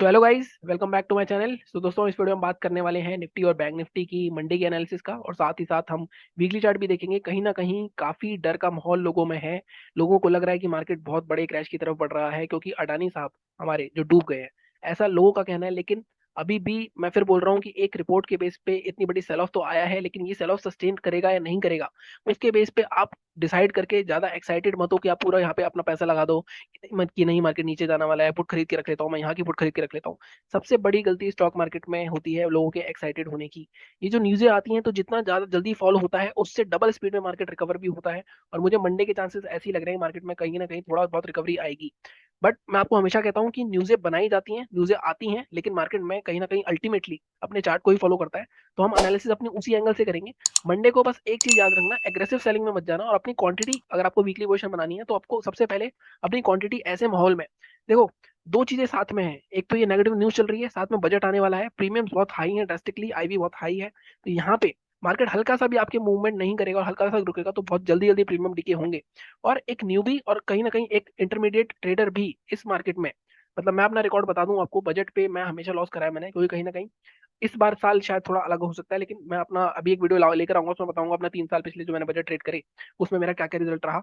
So hello guys, welcome back to my channel. So दोस्तों, इस video में बात करने वाले हैं निफ्टी और बैंक निफ्टी की मंडे के एनालिसिस का, और साथ ही साथ हम वीकली चार्ट भी देखेंगे। कहीं ना कहीं काफी डर का माहौल लोगों में है। लोगों को लग रहा है कि मार्केट बहुत बड़े क्रैश की तरफ बढ़ रहा है, क्योंकि अडानी साहब हमारे जो डूब गए हैं, ऐसा लोगों का कहना है। लेकिन अभी भी मैं फिर बोल रहा हूँ कि एक रिपोर्ट के बेस पे इतनी बड़ी सेल ऑफ तो आया है, लेकिन ये सेल ऑफ सस्टेन करेगा या नहीं करेगा, उसके बेस पे आप डिसाइड करके ज्यादा एक्साइटेड मत हो कि आप पूरा यहाँ पे अपना पैसा लगा दो। मत कि नहीं, मार्केट नीचे जाने वाला है, पुट खरीद के रख लेता हूँ, मैं यहाँ की पुट खरीद के रख लेता हूँ। सबसे बड़ी गलती स्टॉक मार्केट में होती है लोगों के एक्साइटेड होने की। ये जो न्यूज़ें आती हैं, तो जितना ज्यादा जल्दी फॉलो होता है उससे डबल स्पीड में मार्केट रिकवर भी होता है। और मुझे मंडे के चांसेस ऐसे ही लग रहे हैं, मार्केट में कहीं ना कहीं थोड़ा बहुत रिकवरी आएगी। बट मैं आपको हमेशा कहता हूँ कि न्यूज़ें बनाई जाती हैं, न्यूज़ें आती हैं, लेकिन मार्केट में कहीं ना कहीं अल्टीमेटली अपने चार्ट को ही फॉलो करता है। तो हम एनालिसिस अपनी उसी एंगल से करेंगे। मंडे को बस एक चीज याद रखना, एग्रेसिव सेलिंग में मत जाना, और अपनी क्वांटिटी, अगर आपको वीकली पोजीशन बनानी है तो आपको सबसे पहले अपनी क्वांटिटी ऐसे माहौल में देखो। दो चीजें साथ में हैं, एक तो ये नेगेटिव न्यूज चल रही है, साथ में बजट आने वाला है, प्रीमियम्स बहुत हाई है, ड्रास्टिकली आईवी बहुत हाई है। तो यहाँ पे मार्केट हल्का सा भी आपके मूवमेंट नहीं करेगा और हल्का सा रुकेगा तो बहुत जल्दी जल्दी प्रीमियम डिके होंगे। और एक न्यूबी और कहीं ना कहीं एक इंटरमीडिएट ट्रेडर भी इस मार्केट में, मतलब मैं अपना रिकॉर्ड बता दूं आपको, बजट पे मैं हमेशा लॉस कराया मैंने, क्योंकि कहीं ना कहीं इस बार साल शायद थोड़ा अलग हो सकता है। लेकिन मैं अपना अभी एक वीडियो लेकर आऊंगा, उसमें बताऊंगा अपना 3 साल पिछले जो मैंने बजट ट्रेड करे उसमें मेरा क्या क्या रिजल्ट रहा।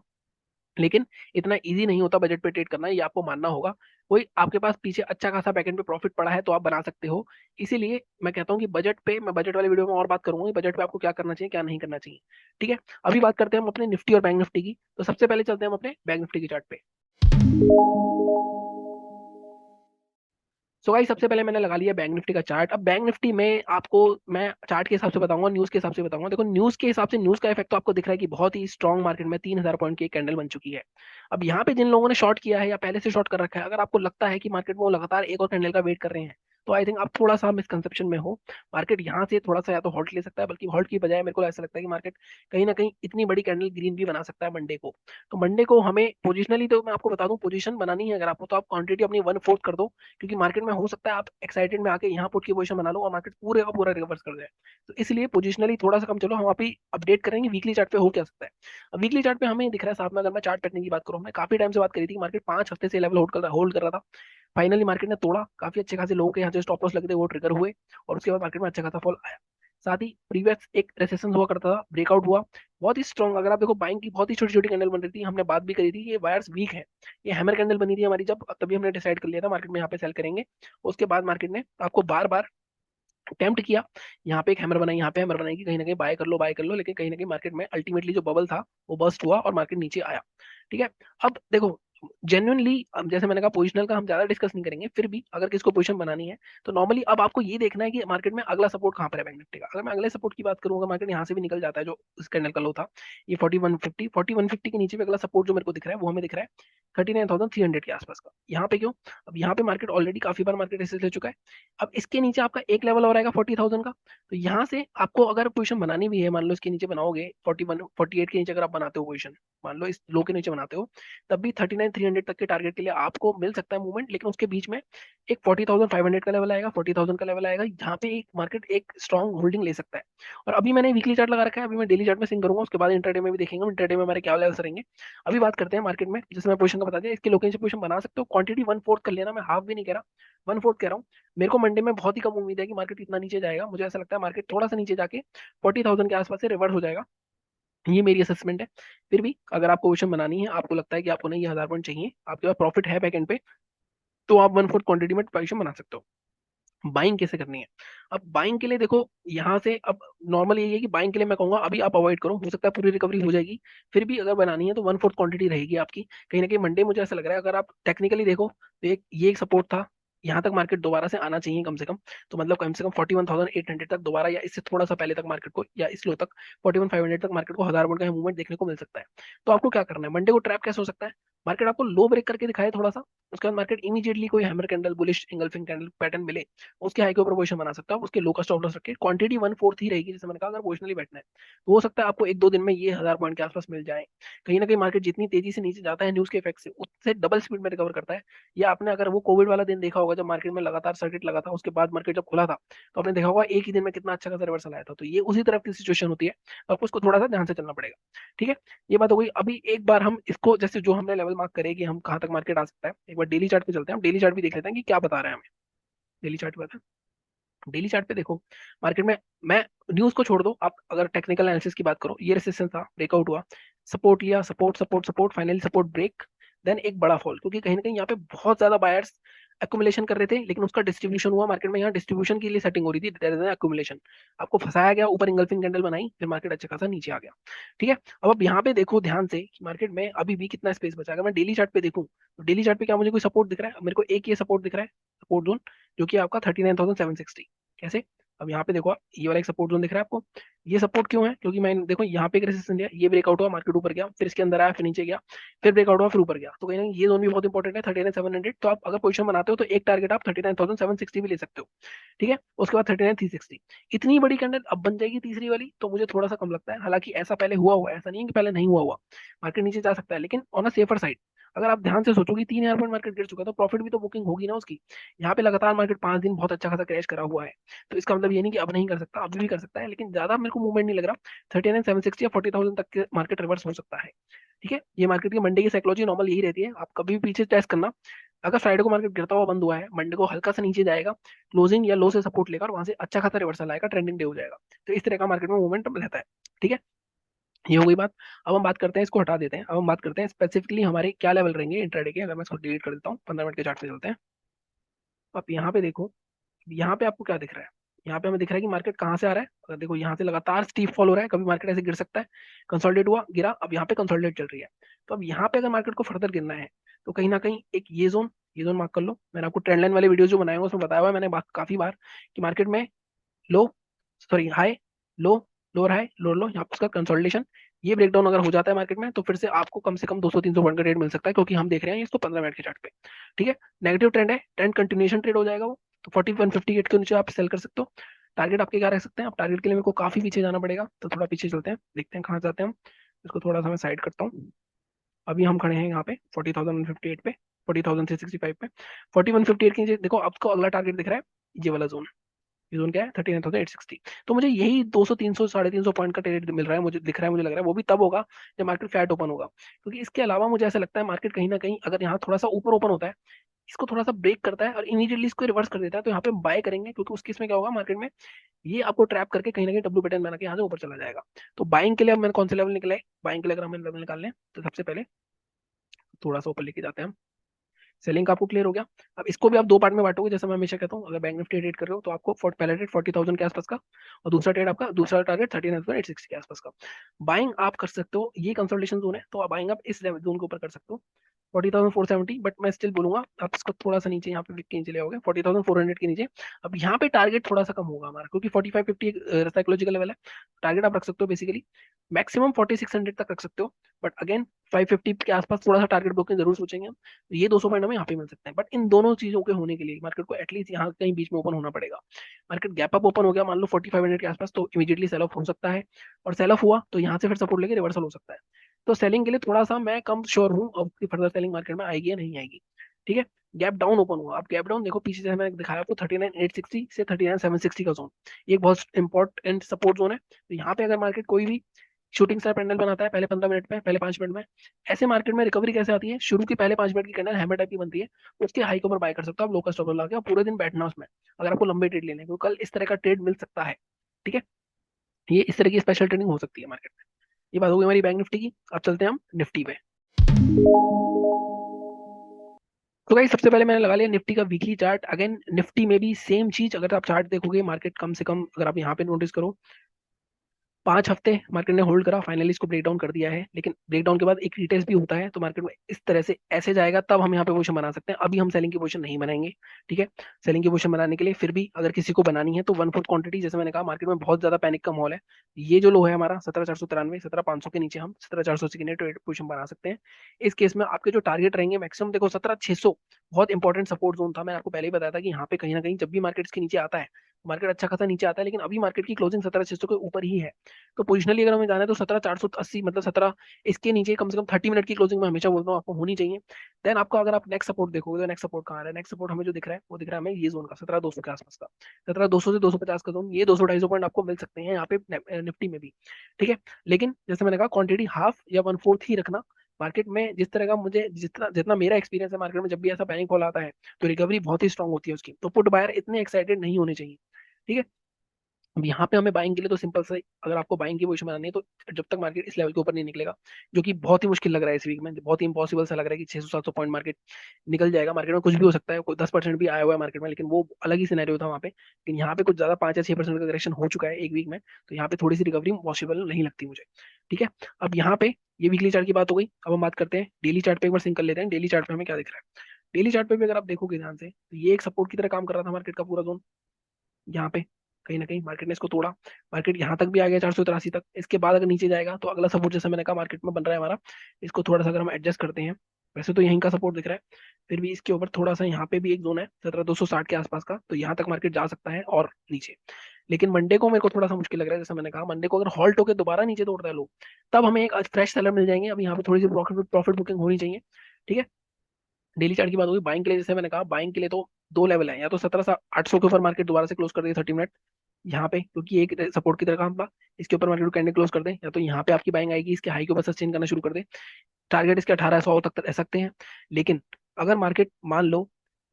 लेकिन इतना इजी नहीं होता बजट पे ट्रेड करना, ये आपको मानना होगा। कोई आपके पास पीछे अच्छा खासा बैकएंड पे प्रॉफिट पड़ा है तो आप बना सकते हो। इसीलिए मैं कहता हूँ कि बजट पे, मैं बजट वाले वीडियो में और बात करूंगा कि बजट पे आपको क्या करना चाहिए क्या नहीं करना चाहिए। ठीक है, अभी बात करते हैं हम अपने निफ्टी और बैंक निफ्टी की। तो सबसे पहले चलते हैं हम अपने बैंक निफ्टी की चार्ट पे। सो गाइस, सबसे पहले मैंने लगा लिया बैंक निफ्टी का चार्ट। अब बैंक निफ्टी में आपको मैं चार्ट के हिसाब से बताऊंगा, न्यूज के हिसाब से बताऊंगा। देखो, न्यूज के हिसाब से न्यूज का इफेक्ट तो आपको दिख रहा है कि बहुत ही स्ट्रांग मार्केट में 3,000 पॉइंट की एक कैंडल बन चुकी है। अब यहाँ पे जिन लोगों ने शॉर्ट किया है या पहले से शॉर्ट कर रखा है, अगर आपको लगता है कि मार्केट में वो लगातार एक और कैंडल का वेट कर रहे हैं, तो आई थिंक आप थोड़ा सा मिसकंसेप्शन में हो। मार्केट यहाँ से थोड़ा सा या तो हॉल्ट ले सकता है, बल्कि हॉल्ट की बजाय मेरे को ऐसा लगता है कि मार्केट कहीं ना कहीं इतनी बड़ी कैंडल ग्रीन भी बना सकता है मंडे को। तो मंडे को हमें पोजिशनली, तो मैं आपको बता दूं, पोजीशन बनानी है अगर आपको, तो आप क्वांटिटी अपनी 1/4 कर दो। क्योंकि मार्केट में हो सकता है आप एक्साइटेड में आके यहाँ पुट की पोजीशन बना लो और मार्केट पूरे का पूरा रिवर्स कर जाए। तो इसलिए पोजिशनली थोड़ा सा कम चलो। हम अभी अपडेट करेंगे वीकली चार्ट पे हो क्या सकता है। अब वीकली चार्ट पे हमें दिख रहा है साथ में, अगर मैं चार्ट पैटर्न की बात करूँ, हमने काफी टाइम से बात करी थी कि मार्केट 5 हफ्ते से लेवल होल्ड कर रहा था। फाइनली मार्केट ने तोड़ा, काफी अच्छे खासे लोगों के यहाँ जो स्टॉप लॉस लगे थे वो ट्रिगर हुए, और उसके बाद मार्केट में अच्छा खासा फॉल आया। साथ ही प्रीवियस एक रेसेशन हुआ करता था, ब्रेकआउट हुआ बहुत ही स्ट्रॉन्ग। अगर आप देखो, बाइंग की बहुत ही छोटी छोटी कैंडल बन रही थी, हमने बात भी करी थी ये वायर्स वीक है। ये हैमर कैंडल बनी थी हमारी जब, तभी हमने डिसाइड कर लिया था मार्केट में यहाँ पे सेल करेंगे। उसके बाद मार्केट ने आपको बार बार अटेम्प्ट किया, यहाँ पे एक हैमर बनाई, यहाँ पे हैमर बनाई कि कहीं ना कहीं बाय कर लो बाय कर लो, लेकिन कहीं ना कहीं मार्केट में अल्टीमेटली जो बबल था वो बस्ट हुआ और मार्केट नीचे आया। ठीक है, अब देखो, जेन्युइनली जैसे मैंने कहा पोजिशनल का हम ज्यादा डिस्कस नहीं करेंगे, फिर भी अगर किसको पोजीशन बनानी है तो नॉर्मली अब आपको ये देखना है कि मार्केट में अगला सपोर्ट कहाँ पर है बैंक निफ्टी का। अगर मैं अगले सपोर्ट की बात करूँ, अगर मार्केट यहाँ से भी निकल जाता है, जो इस कैंडल का लो था, ये 4150 के नीचे भी अगला सपोर्ट जो मेरे को दिख रहा है वो हमें दिख रहा है 39,300 के आसपास का। यहाँ पे क्यों? अब यहाँ पे मार्केट ऑलरेडी काफी बार मार्केट रेसिस ले चुका है। अब इसके नीचे आपका एक लेवल और आएगा 40,000 का। तो यहाँ से आपको अगर पोजीशन बनानी भी है, मान लो इसके नीचे बनाओगे 41 48 के नीचे अगर आप बनाते हो पोजीशन, मान लो इस लो के नीचे बनाते हो, तब भी 39,300 तक के टारगेट के लिए आपको मिल सकता है मूवमेंट। लेकिन उसके बीच में एक 40,500 का लेवल आएगा, 40,000 का लेवल आएगा, जहाँ पे एक मार्केट एक स्ट्रॉन्ग होल्डिंग ले सकता है। और अभी मैंने वीकली चार्ट लगा रखा है, अभी मैं डेली चार्ट में सिंग करूंगा, उसके बाद इंटरडे में भी देखेंगे इंटरडे में हमारे क्या लेवल्स रहेंगे। अभी बात करते हैं मार्केट में, जैसे मैं पोजीशन का बता दिया, इसके लोकेशन पोजीशन बना सकते हो, क्वांटिटी 1/4 कर लेना, मैं हाफ भी नहीं कह रहा, 1/4 कह रहा हूँ। मेरे को मंडे में बहुत ही कम उम्मीद है कि मार्केट इतना नीचे जाएगा, मुझे ऐसा लगता है मार्केट थोड़ा सा नीचे जाके 40,000 के आसपास से रिवर्स हो जाएगा। ये मेरी असेसमेंट है। फिर भी अगर आपको पोजीशन बनानी है, आपको लगता है कि आपको नहीं, ये 1,000 पॉइंट चाहिए, आपके पास प्रॉफिट है बैक एंड पे, तो आप 1/4 क्वांटिटी में पोजीशन बना सकते हो। बाइंग कैसे करनी है? अब बाइंग के लिए देखो, यहाँ से अब नॉर्मल यही है कि बाइंग के लिए मैं कहूंगा अभी आप अवॉइड करो, हो सकता है पूरी रिकवरी हो जाएगी। फिर भी अगर बनानी है तो 1/4 क्वांटिटी रहेगी आपकी। कहीं ना कहीं मंडे मुझे ऐसा लग रहा है, अगर आप टेक्निकली देखो तो एक ये एक सपोर्ट था, यहाँ तक मार्केट दोबारा से आना चाहिए कम से कम। तो मतलब कम से कम 41,800 तक दोबारा, या इससे थोड़ा सा पहले तक मार्केट को, या इस लो तक 41,500 तक मार्केट को 1,000 पॉइंट का मूवमेंट देखने को मिल सकता है। तो आपको क्या करना है, मंडे को ट्रैप कैसे हो सकता है? मार्केट आपको लो ब्रेक करके दिखाए थोड़ा सा, उसके बाद मार्केट इमीडिएटली कोई hammer candle, bullish engulfing candle pattern मिले, उसके हाई के ऊपर पोजीशन बना सकता है, उसके लो का स्टॉप लॉस रखे, क्वांटिटी 1/4 ही रहेगी। जैसे मैंने कहा, अगर पोजिशनली बैठना है तो हो सकता है आपको 1 2 दिन में ये 1,000 पॉइंट के आसपास मिल जाए। कहीं ना कहीं मार्केट जितनी तेजी से नीचे जाता है न्यूज के इफेक्ट से, उससे डबल स्पीड में रिकवर करता है। या आपने अगर वो कोविड वाला दिन देखा होगा, जब मार्केट में लगातार सर्किट लगा था, उसके बाद मार्केट जब खुला था, तो आपने देखा होगा एक ही दिन में कितना अच्छा खासा रिवर्सल आया था। तो ये उसी तरह की सिचुएशन होती है, तो आपको इसको थोड़ा सा ध्यान से चलना पड़ेगा। ठीक है, ये बात हो गई। अभी एक बार हम इसको, जैसे जो हमने लेवल मार्क करे कि हम कहाँ तक मार्केट आ सकता है, एक बार डेली चार्ट पे चलते हैं, हम डेली चार्ट भी देख लेते हैं कि क्या बता रहे हैं हमें। डेली चार्ट पे आता है। डेली चार्ट पे देखो मार्केट में, मैं न्यूज को छोड़ दो, आप अगर टेक्निकल एनालिसिस की बात करो, ये रेसिस्टेंस था, ब्रेकआउट हुआ, सपोर्ट लिया, support support support, finally support break, then एक बड़ा फॉल, क्योंकि कहीं ना कहीं यहाँ पे बहुत ज्यादा बायर्स एक्युमुलेशन कर रहे थे, लेकिन उसका डिस्ट्रीब्यूशन हुआ मार्केट में, यहाँ डिस्ट्रीब्यूशन के लिए सेटिंग हो रही थी, एक्युमुलेशन आपको फंसाया गया, ऊपर इंगल्फिंग कैंडल बनाई, फिर मार्केट अच्छा खासा नीचे आ गया। ठीक है, अब आप यहाँ पे देखो ध्यान से कि मार्केट में अभी भी कितना स्पेस बचा, अगर मैं डेली चार्ट पे देखूं तो डेली चार्ट पे क्या मुझे कोई सपोर्ट दिख रहा है? अब मेरे को एक ये सपोर्ट दिख रहा है, सपोर्ट जोन, जो कि आपका 39,760। कैसे? अब यहाँ पे देखो आप, ये वाला एक सपोर्ट जोन दिख रहा है आपको, ये सपोर्ट क्यों है? क्योंकि मैं देखो यहाँ पे एक रेजिस्टेंस लिया, ये ब्रेकआउट हुआ, मार्केट ऊपर गया, फिर इसके अंदर आया, फिर नीचे गया, फिर ब्रेकआउट हुआ, फिर ऊपर गया, तो कहीं ना कहीं ये जोन भी बहुत इंपॉर्टेंट है 39,700। तो आप अगर पोजीशन बनाते हो तो एक टारगेट आप 39,760 भी ले सकते हो। ठीक है, उसके बाद 39,360, इतनी बड़ी कैंडल अब बन जाएगी तीसरी वाली, तो मुझे थोड़ा सा कम लगता है। हालांकि ऐसा पहले हुआ हुआ है, ऐसा नहीं है कि पहले नहीं हुआ हुआ, मार्केट नीचे जा सकता है, लेकिन ऑन अ सेफर साइड। अगर आप ध्यान से सोचो कि 3,000 पॉइंट मार्केट गिर चुका है, तो प्रॉफिट भी तो बुकिंग होगी ना उसकी। यहाँ पे लगातार मार्केट 5 दिन बहुत अच्छा खासा क्रैश करा हुआ है, तो इसका मतलब ये नहीं कि अब नहीं कर सकता, अभी भी कर सकता है, लेकिन ज्यादा मेरे को मूवमेंट नहीं लग रहा। 39,760 या 40,000 तक के मार्केट रिवर्स हो सकता है। ठीक है, ये मार्केट की मंडे की साइकोलॉजी नॉर्मल यही रहती है, आप कभी भी पीछे टेस्ट करना, अगर फ्राइडे को मार्केट गिरता हुआ बंद हुआ है, मंडे को हल्का सा नीचे जाएगा, क्लोजिंग या लो से सपोर्ट लेकर वहां से अच्छा खासा रिवर्सल आएगा, ट्रेंडिंग डे हो जाएगा। तो इस तरह का मार्केट में मूवमेंट रहता है। ठीक है, ये हो गई बात। अब हम बात करते हैं, इसको हटा देते हैं, अब हम बात करते हैं स्पेसिफिकली हमारे क्या लेवल रहेंगे इंट्राडे के। अगर मैं इसको डिलीट कर देता हूँ, 15 मिनट के चार्ट पे चलते हैं। आप यहाँ पे देखो, यहाँ पे आपको क्या दिख रहा है? यहाँ पे हमें दिख रहा है कि मार्केट कहाँ से आ रहा है। अगर देखो यहाँ से लगातार स्टीप फॉल हो रहा है, कभी मार्केट ऐसे गिर सकता है, कंसोलिडेट हुआ, गिरा, अब यहाँ पे कंसोलिडेट चल रही है। तो अब यहाँ पे अगर मार्केट को फर्दर गिरना है, तो कहीं ना कहीं एक ये जोन मार्क कर लो। मैंने आपको ट्रेंड लाइन वाले वीडियो जो बनाए हुए उसमें बताया हुआ है मैंने काफी बार, कि मार्केट में लो, सॉरी हाई, लो, लोअर हाई, लोअर लो, यहाँ पे उसका कंसोलिडेशन, ये ब्रेकडाउन अगर हो जाता है मार्केट में, तो फिर से आपको कम से कम 200-300 पॉइंट का ट्रेड मिल सकता है, क्योंकि हम देख रहे हैं इसको 15 मिनट के चार्ट पे। ठीक है, नेगेटिव ट्रेंड है, ट्रेंड कंटिन्यूएशन ट्रेड हो जाएगा वो, तो 4158 के नीचे आप सेल कर सकते हो। टारगेट आपके क्या रख सकते हैं? आप टारगेट के लिए मेरे को काफी पीछे जाना पड़ेगा, तो थोड़ा पीछे चलते हैं, देखते हैं कहाँ जाते हैं हम। इसको थोड़ा सा मैं साइड करता हूँ। अभी हम खड़े हैं यहाँ पे 40,158 पे, 40,365 पे, 4158 के नीचे देखो आपको अगला टारगेट दिख रहा है, ये वाला जोन। ये जोन क्या है? 39,860। तो मुझे यही 200-300 350 पॉइंट का ट्रेड मिल रहा है, मुझे दिख रहा है, मुझे लग रहा है वो भी तब होगा जब मार्केट फ्लैट ओपन होगा, क्योंकि इसके अलावा मुझे ऐसा लगता है मार्केट कहीं ना कहीं अगर यहाँ थोड़ा सा ऊपर ओपन होता है, इसको थोड़ा सा ब्रेक करता है और इमीडिएटली इसको रिवर्स कर देता है, तो यहाँ पे बाय करेंगे, क्योंकि उसके इसमें क्या होगा मार्केट में, ये आपको ट्रैप करके कहीं ना कहीं डब्ल्यू पैटर्न बना के यहाँ से ऊपर चला जाएगा। तो बाइंग के लिए अब मैंने कौन से लेवल निकला है? बाइंग के लिए अगर हमें लेवल निकालने हैं, तो सबसे पहले थोड़ा सा ऊपर लेके जाते हैं हम। सेलिंग का आपको क्लियर हो गया। अब इसको भी आप दो पार्ट में बांटोगे, जैसे मैं हमेशा कहता हूँ, अगर बैंक निफ्टी ट्रेड कर रहे हो तो आपको पहला ट्रेड 40,000 के आसपास का, और दूसरा ट्रेड आपका, दूसरा टारगेट 39,860 के आसपास का। बाइंग आप कर सकते हो, ये कंसल्टेशन जोन है, तो आप बाइंग आप इस जोन के ऊपर कर सकते हो, 40,470। बट मैं स्टिल बोलूंगा आप इसको थोड़ा सा नीचे, यहाँ पे के नीचे ले आओगे 40,400 के नीचे। अब यहाँ पे टारगेट थोड़ा सा कम होगा हमारा, क्योंकि 4550 एक साइकोलॉजिकल लेवल है। टारगेट आप रख सकते हो बेसिकली मैक्सिमम 4600 तक रख सकते हो, बट अगेन 550 के आसपास थोड़ा सा टारगेट बुकिंग जरूर सोचेंगे हम। तो ये 200 पॉइंट हमें यहाँ पे मिल सकते हैं, बट इन दोनों चीजों के होने के लिए मार्केट को एटलीस्ट यहाँ कहीं बीच में ओपन होना पड़ेगा। मार्केट गैप अप ओपन हो गया मान लो 4500 के आसपास, तो इमीडिएटली सेल ऑफ हो सकता है, और सेल ऑफ हुआ तो यहाँ से फिर सपोर्ट लेके रिवर्सल हो सकता है। तो सेलिंग के लिए थोड़ा सा मैं कम श्योर हूँ अब कि फर्दर सेलिंग मार्केट में आएगी या नहीं आएगी। ठीक है, गैप डाउन ओपन हुआ, अब गैप डाउन देखो पीछे से मैंने दिखाया आपको 39,860 से 39,760 का जोन, ये एक बहुत इंपॉर्टेंट सपोर्ट जोन है। तो यहाँ पे अगर मार्केट कोई भी शूटिंग स्टार कैंडल बनाता है पहले 15 मिनट में, पहले 5 मिनट में, ऐसे मार्केट में रिकवरी कैसे आती है? शुरू की पहले 5 मिनट की कैंडल हैमर टाइप की बनती है, उसके हाई के ऊपर बाय कर सकते हो आप, लोकल स्टॉप लगा के, और पूरे दिन बैठना उसमें, अगर आपको लंबे ट्रेड लेने, क्योंकि कल इस तरह का ट्रेड मिल सकता है। ठीक है, ये इस तरह की स्पेशल ट्रेडिंग हो सकती है मार्केट में। ये बात होगी हमारी बैंक निफ्टी की। अब चलते हैं हम निफ्टी पे। तो गाइस सबसे पहले मैंने लगा लिया निफ्टी का वीकली चार्ट। अगेन निफ्टी में भी सेम चीज, अगर आप चार्ट देखोगे मार्केट कम से कम, अगर आप यहाँ पे नोटिस करो, 5 हफ्ते मार्केट ने होल्ड करा, फाइनली इसको ब्रेक डाउन कर दिया है, लेकिन ब्रेक डाउन के बाद एक रिटेस्ट भी होता है, तो मार्केट में इस तरह से ऐसे जाएगा, तब हम यहाँ पे पोजीशन बना सकते हैं। अभी हम सेलिंग की पोजीशन नहीं बनाएंगे। ठीक है, सेलिंग की पोजीशन बनाने के लिए फिर भी अगर किसी को बनानी है तो 1/4 क्वांटिटी, जैसे मैंने कहा मार्केट में बहुत ज्यादा पैनिक का माहौल है, ये जो लो है हमारा 17,493, 17,500 के नीचे हम 17,400 के नीचे पोजीशन बना सकते हैं। इस केस में आपके जो टारगेट रहेंगे मैक्सिमम, देखो 17,600 बहुत इंपॉर्टेंट सपोर्ट जोन था, मैंने आपको पहले ही बताया था कि यहाँ पे कहीं ना कहीं जब भी मार्केट के नीचे आता है, मार्केट अच्छा खासा नीचे आता है, लेकिन अभी मार्केट की क्लोजिंग 17,600 के ऊपर ही है। तो पोजिशनली अगर हमें जाना है तो 17,480, मतलब 17 इसके नीचे कम से कम 30 मिनट की क्लोजिंग मैं हमेशा बोलता हूँ आपको होनी चाहिए। देन आपको अगर आप नेक्स्ट सपोर्ट देखोगे तो नेक्स्ट सपोर्ट कहाँ आ रहा है? नेक्स्ट सपोर्ट हमें जो दिख रहा है वो दिख रहा है हमें ये जोन का 17,200 के आसपास का, 17,200 से 250 का जोन, ये 200-250 पॉइंट आपको मिल सकते हैं यहाँ पे निफ्टी में भी। ठीक है, लेकिन जैसे मैंने कहा क्वांटिटी हाफ या 1/4 ही रखना, मार्केट में जिस तरह का मुझे जितना जितना मेरा एक्सपीरियंस है मार्केट में, जब भी ऐसा पैनिक फॉल आता है तो रिकवरी बहुत ही स्ट्रांग होती है उसकी, तो पुट बायर इतने एक्साइटेड नहीं होने चाहिए। ठीक है। अब यहाँ पे हमें बाइंग के लिए तो सिंपल सा अगर आपको बाइंग की पोजीशन बनानी है तो जब तक मार्केट इस लेवल के ऊपर नहीं निकलेगा, जो कि बहुत ही मुश्किल लग रहा है इस वीक में, बहुत ही इंपॉसिबल सा लग रहा है कि 600-700 पॉइंट मार्केट निकल जाएगा। मार्केट में कुछ भी हो सकता है, कोई 10% भी आया हुआ है मार्केट में, लेकिन वो अलग ही सिनेरियो था वहाँ पे। लेकिन यहाँ पे कुछ ज्यादा 5 या 6% का करेक्शन हो चुका है एक वीक में, तो यहाँ पे थोड़ी सी रिकवरी पॉसिबल नहीं लगती मुझे। ठीक है। अब यहाँ पे ये वीकली चार्ट की बात हो गई, अब हम बात करते हैं डेली चार्ट पे। एक बार सिंक कर लेते हैं डेली चार्ट पे हमें क्या दिख रहा है। डेली चार्ट पे भी अगर आप देखोगे ध्यान से तो ये एक सपोर्ट की तरह काम कर रहा था मार्केट का पूरा जोन। यहाँ पे कहीं ना कहीं मार्केट ने इसको तोड़ा, मार्केट यहाँ तक भी आ गया 483 तक। इसके बाद अगर नीचे जाएगा तो अगला सपोर्ट जैसे मैंने कहा मार्केट में बन रहा है हमारा, इसको थोड़ा सा अगर हम एडजस्ट करते हैं, वैसे तो यहीं का सपोर्ट दिख रहा है, फिर भी इसके ऊपर थोड़ा सा यहाँ पे भी एक जोन है 17260 के आसपास का, तो यहाँ तक मार्केट जा सकता है और नीचे। लेकिन मंडे को मेरे को थोड़ा सा मुश्किल लग रहा है, जैसे मैंने कहा मंडे को अगर हॉल्ट होकर दोबारा नीचे तोड़ता है लोग, तब हमें एक फ्रेश सेलर मिल जाएंगे। अब यहाँ पे थोड़ी सी प्रॉफिट प्रॉफिट बुकिंग होनी चाहिए। ठीक है। डेली चार्ट की बात होगी बाइंग के लिए, जैसे मैंने कहा बाइंग के लिए तो दो लेवल है, या तो 17,800 के ऊपर मार्केट दोबारा से क्लोज कर दे 30 मिनट यहाँ पे, क्योंकि एक सपोर्ट की तरह काम था, इसके ऊपर मार्केट कैंडल क्लोज कर दे, या तो यहाँ पे आपकी बाइंग आएगी इसके हाई के ऊपर सस्टेन करना शुरू कर दे। टारगेट इसके 1800 तक रह सकते हैं। लेकिन अगर मार्केट मान लो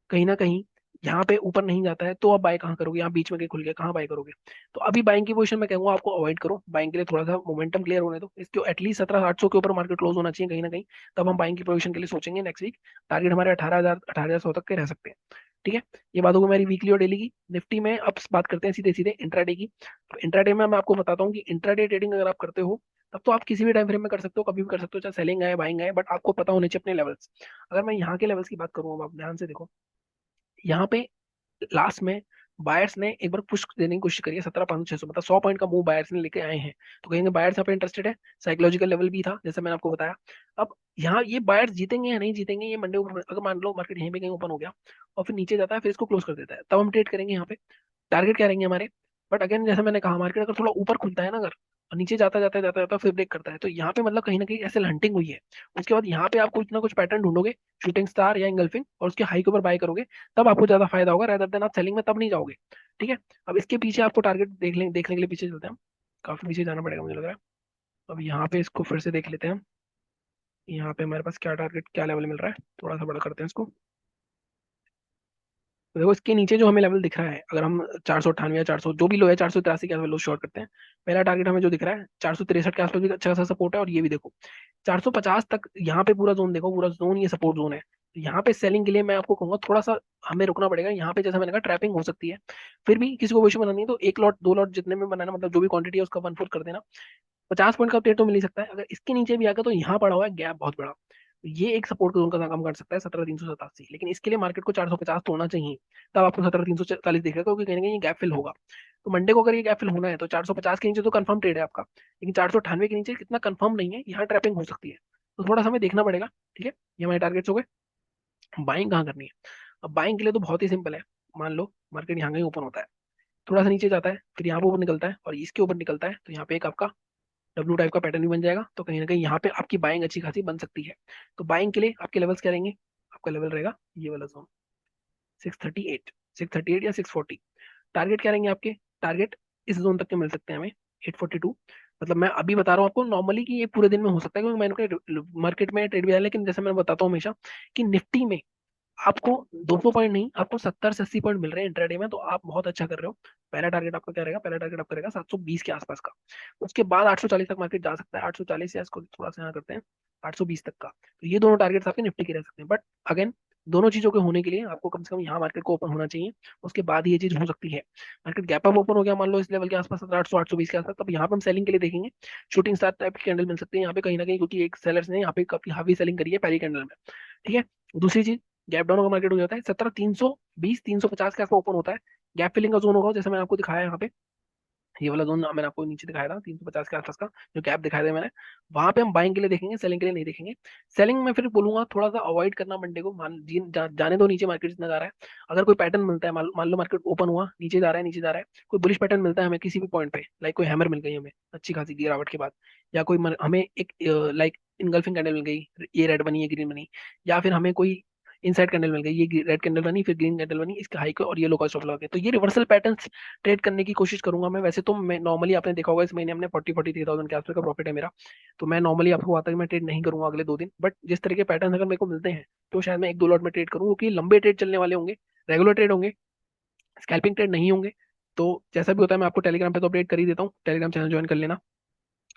कहीं ना कहीं यहाँ पे ऊपर नहीं जाता है, तो आप बाय कहाँ करोगे, यहाँ बीच में कहीं खुल गया कहाँ बाय करोगे। तो अभी बाइंग की पोजीशन में कहूंगा आपको अवॉइड करो, बाइंग के लिए थोड़ा सा मोमेंटम क्लियर होने दो, इसके एटलीस्ट 17,800 के ऊपर मार्केट क्लोज होना चाहिए कहीं ना कहीं, तब हम बाइंग की पोजीशन के लिए सोचेंगे नेक्स्ट वीक। टारगेट हमारे 18,100 तक के रह सकते हैं। ठीक है। ये बात होगी हमारी वीकली और डेली की। निफ्टी में अब बात करते हैं सीधे सीधे इंट्राडे की। तो इंट्राडे में मैं आपको बताता हूँ कि इंट्राडे ट्रेडिंग अगर आप करते हो तब तो आप किसी भी टाइम फ्रेम में कर सकते हो, कभी भी कर सकते हो, चाहे सेलिंग आए बाइंग आए, बट आपको पता होने चाहिए अपने लेवल्स। अगर मैं यहाँ के लेवल्स की बात करूँ, अब आप ध्यान से देखो, यहाँ पे लास्ट में बायर्स ने एक बार पुश देने की कोशिश करी है 17,500 मतलब 100 पॉइंट का मूव बायर्स ने लेके आए हैं, तो कहेंगे बायर्स यहाँ पे इंटरेस्टेड है। साइकोलॉजिकल लेवल भी था जैसे मैंने आपको बताया। अब यहाँ ये बायर्स जीतेंगे या नहीं जीतेंगे, ये मंडे ऊपर अगर मान लो मार्केट यहीं पे कहीं ओपन हो गया और फिर नीचे जाता है फिर इसको क्लोज कर देता है, तब हम ट्रेड करेंगे यहाँ पे। टारगेट क्या रहेंगे हमारे। बट अगेन जैसे मैंने कहा मार्केट अगर थोड़ा ऊपर खुलता है ना, अगर और नीचे जाता जाता जाता जाता फिर ब्रेक करता है, तो यहाँ पे मतलब कहीं ना कहीं ऐसे हंटिंग हुई है। उसके बाद यहाँ पे आप कुछ ना कुछ पैटर्न ढूंढोगे, शूटिंग स्टार या इंगल्फिंग, और उसके हाई के ऊपर बाय करोगे, तब आपको ज्यादा फायदा होगा रेदर देन आप सेलिंग में तब नहीं जाओगे। ठीक है। अब इसके पीछे आपको टारगेट देखने के लिए पीछे चलते हैं हम। काफी पीछे जाना पड़ेगा मुझे लग रहा है। अब यहाँ पे इसको फिर से देख लेते हैं, यहाँ पे हमारे पास क्या टारगेट क्या लेवल मिल रहा है, थोड़ा सा बड़ा करते हैं इसको। तो देखो इसके नीचे जो हमें लेवल दिख रहा है, अगर हम 498 या 400 जो भी लो है 483 के आसपास लो शॉर्ट करते हैं, पहला टारगेट हमें जो दिख रहा है 463 के आसपास भी अच्छा खासा सपोर्ट है। और ये भी देखो 450 तक यहाँ पे पूरा जोन देखो, पूरा जोन ये सपोर्ट जोन है। तो यहाँ पे सेलिंग के लिए मैं आपको कहूंगा थोड़ा सा हमें रुकना पड़ेगा। यहाँ पे जैसा मैंने कहा ट्रैपिंग हो सकती है, फिर भी किसी को पोजीशन बनानी है तो एक लॉट दो लॉट जितने में बनाना, मतलब जो भी क्वांटिटी है उसका 1/4 कर देना। 50 पॉइंट का अपडेट तो मिल ही सकता है। अगर इसके नीचे भी आ गया तो यहाँ पड़ा हुआ है गैप बहुत बड़ा, तो ये एक सपोर्ट जोन का काम कर सकता है 17,387, लेकिन इसके लिए मार्केट को 450 तोड़ना चाहिए, तब आपको 17,340 दिखेगा, क्योंकि कहीं ना कहीं ये गैप फिल होगा। तो मंडे को अगर ये गैप फिल होना है तो 450 के नीचे तो कंफर्म ट्रेड है आपका, लेकिन 498 के नीचे कितना कंफर्म नहीं है, यहाँ ट्रैपिंग हो सकती है, तो थोड़ा सा हमें देखना पड़ेगा। ठीक है। ये हमारे टारगेट्स हो गए। बाइंग कहाँ करनी है। अब बाइंग के लिए तो बहुत ही सिंपल है। मान लो मार्केट यहाँ कहीं ओपन होता है, थोड़ा सा नीचे जाता है, फिर यहाँ पे ऊपर निकलता है और इसके ऊपर निकलता है, तो यहाँ पे एक आपका डब्ल्यू टाइप का पैटर्न भी बन जाएगा, तो कहीं ना कहीं यहाँ पे आपकी बाइंग अच्छी खासी बन सकती है। तो बाइंग के लिए आपके लेवल्स क्या रहेंगे, आपका लेवल रहेगा ये वाला जोन 638, 638 या 640। टारगेट क्या रहेंगे आपके, टारगेट इस जोन तक के मिल सकते हैं हमें 842। मतलब मैं अभी बता रहा हूँ आपको नॉर्मली कि ये पूरे दिन में हो सकता है, क्योंकि मैंने मार्केट में ट्रेड भी है, लेकिन जैसे मैं बताता हूँ हमेशा कि निफ्टी में आपको 200 पॉइंट नहीं, आपको 70 से 80 पॉइंट मिल रहे हैं इंट्राडे में, तो आप बहुत अच्छा कर रहे हो। पहला टारगेट आपका क्या रहेगा, पहला टारगेट आपका रहेगा 720 के आसपास का। उसके बाद 840 तक मार्केट जा सकता है, 840 या इसको थोड़ा सा यहाँ करते हैं 820 तक का। तो ये दोनों टारगेट्स आपके निफ्टी के रह सकते हैं, बट अगेन दोनों चीजों के होने के लिए आपको कम से कम यहाँ मार्केट को ओपन होना चाहिए, उसके बाद ही ये चीज हो सकती है। मार्केट गैप अप ओपन हो गया मान लो इस लेवल के आसपास 800 820 के आसपास, तब यहाँ पे हम सेलिंग के लिए देखेंगे। शूटिंग स्टार टाइप की कैंडल मिल सकती है यहाँ पे कहीं ना कहीं, क्योंकि एक सेलर्स ने यहाँ पे काफी हावी सेलिंग करी है पहली कैंडल में। ठीक है। दूसरी चीज, गैप डाउन का मार्केट हो जाता है 17,320 350 के आसपास ओपन होता है, गैप फिलिंग का जोन होगा जैसे मैंने आपको दिखाया यहाँ पे, ये वाला जोन मैंने आपको नीचे दिखाया था 350 के आसपास का, जो गैप दिखाया था मैंने, वहां पे हम बाइंग के लिए देखेंगे, सेलिंग के लिए नहीं देखेंगे। सेलिंग में फिर बोलूंगा थोड़ा सा अवॉइड करना मंडे को, जाने दो नीचे मार्केट जितना जा रहा है। अगर कोई पैटर्न मिलता है, मान लो मार्केट ओपन हुआ नीचे जा रहा है, नीचे जा रहा है, कोई बुलिश पैटर्न मिलता है हमें किसी भी पॉइंट पे, लाइक कोई हैमर मिल गई हमें अच्छी खासी गिरावट के बाद, या कोई हमें एक लाइक इनगल्फिंग कैंडल मिल गई, ये रेड बनी है ग्रीन बनी, या फिर हमें कोई इनसाइड कैंडल मिल गई, ये रेड कैंडल बनी, फिर ग्रीन कैंडल बनी, इसका हाई और ये लो का स्टॉप लगा के, तो ये रिवर्सल पैटर्न्स ट्रेड करने की कोशिश करूंगा मैं। वैसे तो मैं नॉर्मली, आपने देखा होगा इस महीने हमने 40-43,000 के आसपास का प्रॉफिट है मेरा, तो मैं नॉर्मली आपको आता है कि मैं ट्रेड नहीं करूंगा अगले 2 दिन, बट जिस तरह के पैटर्न अगर मेरे को मिलते हैं तो शायद मैं 1-2 लॉट में ट्रेड करूँ, क्योंकि लंबे ट्रेड चलने वाले होंगे, रेगुलर ट्रेड होंगे, स्कैल्पिंग ट्रेड नहीं होंगे। तो जैसा भी होता है मैं आपको टेलीग्राम पे तो अपडेट कर ही देता हूँ, टेलीग्राम चैनल ज्वाइन कर लेना।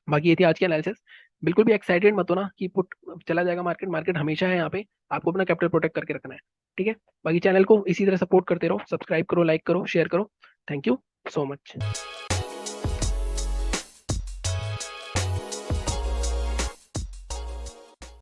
बाकी ये थी आज की एनालिसिस। बिल्कुल भी एक्साइटेड मत होना कि पुट चला जाएगा मार्केट, मार्केट हमेशा है यहाँ पे, आपको अपना कैपिटल प्रोटेक्ट करके रखना है। ठीक है, बाकी चैनल को इसी तरह सपोर्ट करते रहो, सब्सक्राइब करो, लाइक करो, शेयर करो। Thank you so much.